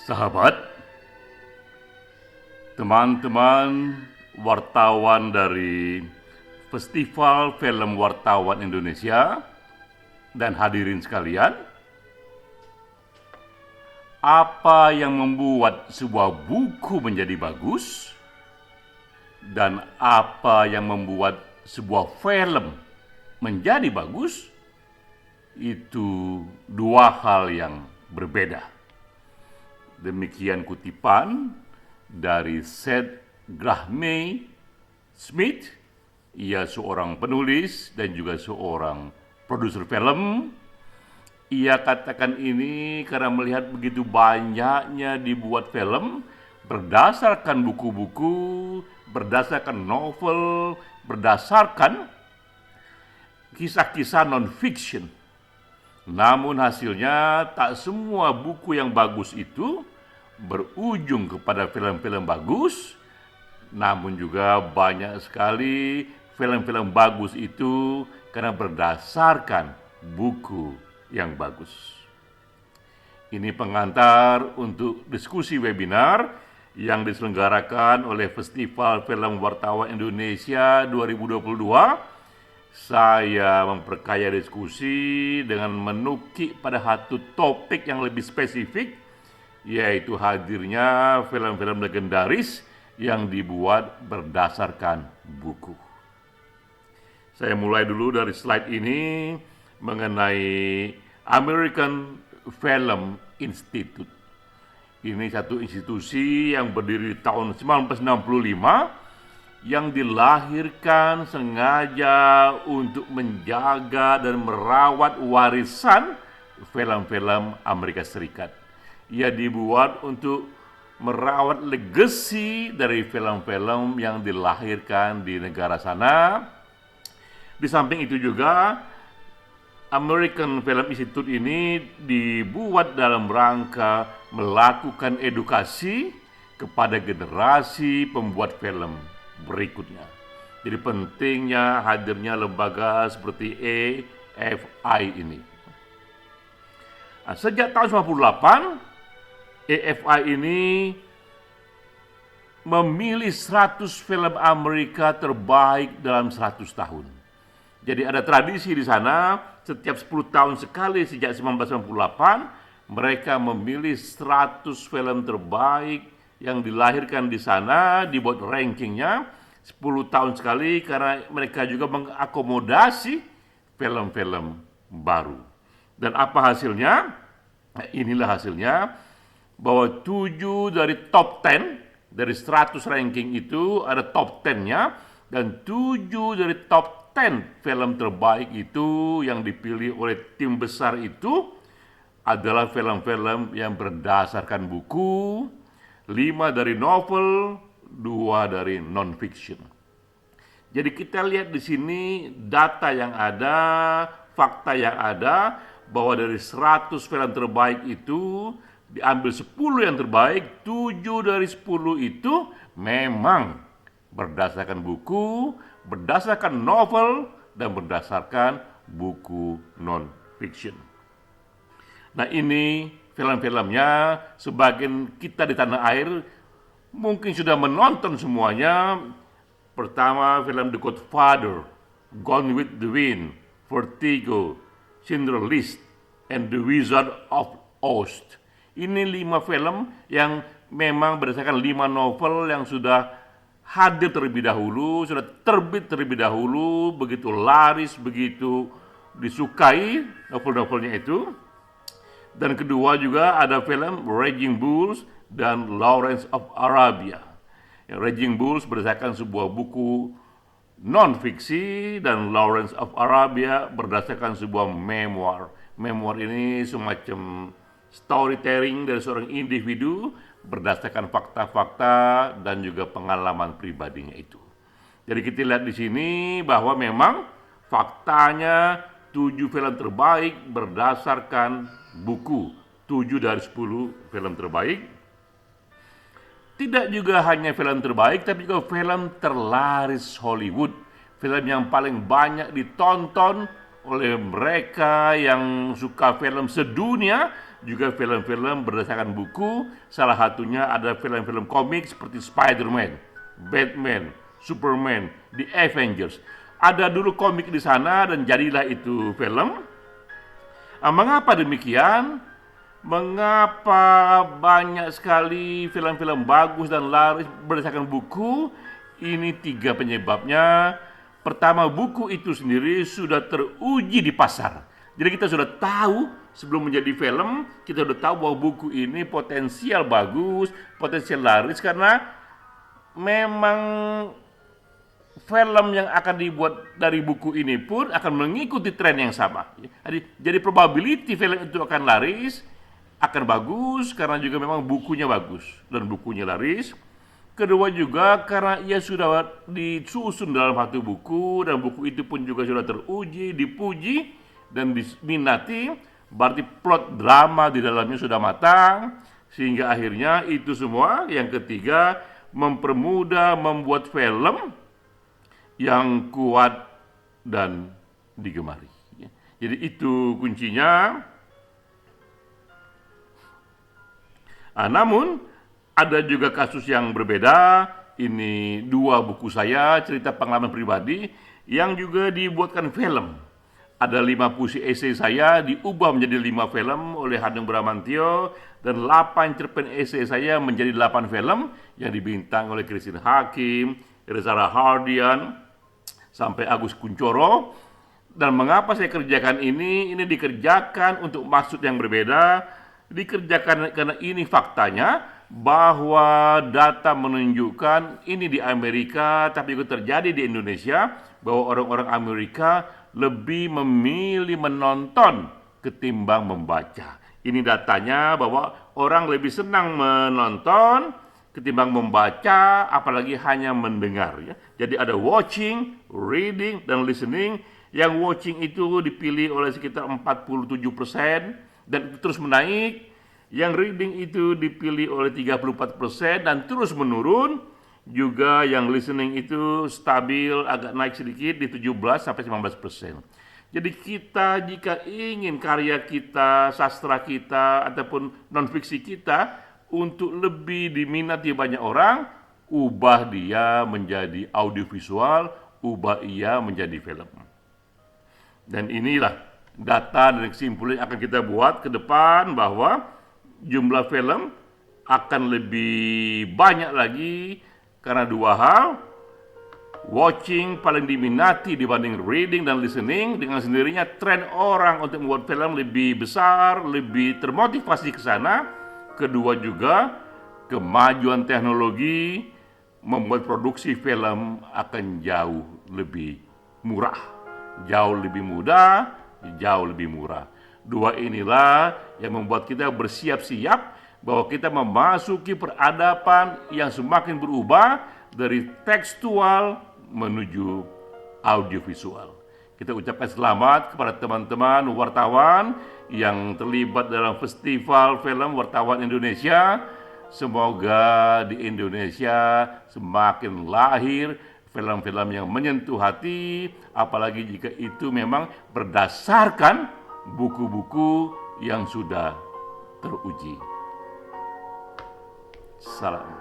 Sahabat, teman-teman wartawan dari Festival Film Wartawan Indonesia dan hadirin sekalian, apa yang membuat sebuah buku menjadi bagus dan apa yang membuat sebuah film menjadi bagus itu dua hal yang berbeda. Demikian kutipan dari Seth Grahame Smith. Ia seorang penulis dan juga seorang produser film. Ia katakan ini karena melihat begitu banyaknya dibuat film berdasarkan buku-buku, berdasarkan novel, berdasarkan kisah-kisah non-fiction. Namun hasilnya tak semua buku yang bagus itu berujung kepada film-film bagus, namun juga banyak sekali film-film bagus itu karena berdasarkan buku yang bagus. Ini pengantar untuk diskusi webinar yang diselenggarakan oleh Festival Film Wartawan Indonesia 2022. Saya memperkaya diskusi dengan menukik pada satu topik yang lebih spesifik, yaitu hadirnya film-film legendaris yang dibuat berdasarkan buku. Saya mulai dulu dari slide ini mengenai American Film Institute. Ini satu institusi yang berdiri tahun 1965 yang dilahirkan sengaja untuk menjaga dan merawat warisan film-film Amerika Serikat. Ia dibuat untuk merawat legasi dari film-film yang dilahirkan di negara sana. Di samping itu juga American Film Institute ini dibuat dalam rangka melakukan edukasi kepada generasi pembuat film berikutnya. Jadi pentingnya hadirnya lembaga seperti AFI ini. Nah, sejak tahun 98, AFI ini memilih 100 film Amerika terbaik dalam 100 tahun. Jadi ada tradisi di sana, setiap 10 tahun sekali sejak 1998, mereka memilih 100 film terbaik yang dilahirkan di sana, dibuat rankingnya 10 tahun sekali karena mereka juga mengakomodasi film-film baru. Dan apa hasilnya? Nah, inilah hasilnya, bahwa 7 dari top 10 dari 100 ranking itu ada top 10-nya, dan 7 dari top 10 film terbaik itu yang dipilih oleh tim besar itu adalah film-film yang berdasarkan buku, 5 dari novel, 2 dari non-fiction. Jadi kita lihat di sini data yang ada, fakta yang ada, bahwa dari 100 film terbaik itu diambil 10 yang terbaik, 7 dari 10 itu memang berdasarkan buku, berdasarkan novel, dan berdasarkan buku non-fiction. Nah, ini film-filmnya. Sebagian kita di tanah air mungkin sudah menonton semuanya. Pertama, film The Godfather, Gone with the Wind, Vertigo, Schindler's List, and The Wizard of Oz. Ini 5 film yang memang berdasarkan 5 novel yang sudah hadir terlebih dahulu, sudah terbit terlebih dahulu, begitu laris, begitu disukai novel-novelnya itu. Dan kedua juga ada film Raging Bulls dan Lawrence of Arabia. Raging Bulls berdasarkan sebuah buku non-fiksi, dan Lawrence of Arabia berdasarkan sebuah memoir. Memoir ini semacam storytelling dari seorang individu berdasarkan fakta-fakta dan juga pengalaman pribadinya itu. Jadi kita lihat di sini bahwa memang faktanya 7 film terbaik berdasarkan buku, 7 dari 10 film terbaik. Tidak juga hanya film terbaik, tapi juga film terlaris Hollywood. Film yang paling banyak ditonton oleh mereka yang suka film sedunia juga film-film berdasarkan buku. Salah satunya ada film-film komik seperti Spider-Man, Batman, Superman, The Avengers. Ada dulu komik di sana dan jadilah itu film. Mengapa demikian? Mengapa banyak sekali film-film bagus dan laris berdasarkan buku? Ini 3 penyebabnya. Pertama, buku itu sendiri sudah teruji di pasar. Jadi kita sudah tahu sebelum menjadi film, kita sudah tahu bahwa buku ini potensial bagus, potensial laris, karena memang film yang akan dibuat dari buku ini pun akan mengikuti tren yang sama. Jadi probability film itu akan laris, akan bagus, karena juga memang bukunya bagus dan bukunya laris. Kedua juga karena ia sudah disusun dalam satu buku, dan buku itu pun juga sudah teruji, dipuji, dan diminati. Berarti plot drama di dalamnya sudah matang, sehingga akhirnya itu semua. Yang ketiga, mempermudah membuat film yang kuat dan digemari. Jadi itu kuncinya. Namun ada juga kasus yang berbeda. Ini 2 buku saya, cerita pengalaman pribadi, yang juga dibuatkan film. Ada 5 puisi esai saya diubah menjadi 5 film oleh Hanung Bramantyo, dan 8 cerpen esai saya menjadi 8 film yang dibintang oleh Christine Hakim, Reza Rahardian, sampai Agus Kuncoro. Dan mengapa saya kerjakan ini? Ini dikerjakan untuk maksud yang berbeda. Dikerjakan karena ini faktanya, bahwa data menunjukkan ini di Amerika, tapi juga terjadi di Indonesia, bahwa orang-orang Amerika lebih memilih menonton ketimbang membaca. Ini datanya, bahwa orang lebih senang menonton ketimbang membaca, apalagi hanya mendengar. Ya. Jadi ada watching, reading, dan listening. Yang watching itu dipilih oleh sekitar 47%, dan itu terus menaik. Yang reading itu dipilih oleh 34% dan terus menurun. Juga yang listening itu stabil, agak naik sedikit di 17-19%. Jadi kita jika ingin karya kita, sastra kita, ataupun non-fiksi kita untuk lebih diminati banyak orang, ubah dia menjadi audiovisual, ubah ia menjadi film. Dan inilah data dan kesimpulan yang akan kita buat ke depan, bahwa jumlah film akan lebih banyak lagi karena 2 hal. Watching paling diminati dibanding reading dan listening. Dengan sendirinya tren orang untuk membuat film lebih besar, lebih termotivasi ke sana. Kedua juga, kemajuan teknologi membuat produksi film akan jauh lebih murah, jauh lebih mudah, jauh lebih murah. 2 inilah yang membuat kita bersiap-siap bahwa kita memasuki peradaban yang semakin berubah dari tekstual menuju audiovisual. Kita ucapkan selamat kepada teman-teman wartawan yang terlibat dalam Festival Film Wartawan Indonesia. Semoga di Indonesia semakin lahir film-film yang menyentuh hati, apalagi jika itu memang berdasarkan buku-buku yang sudah teruji. Salam.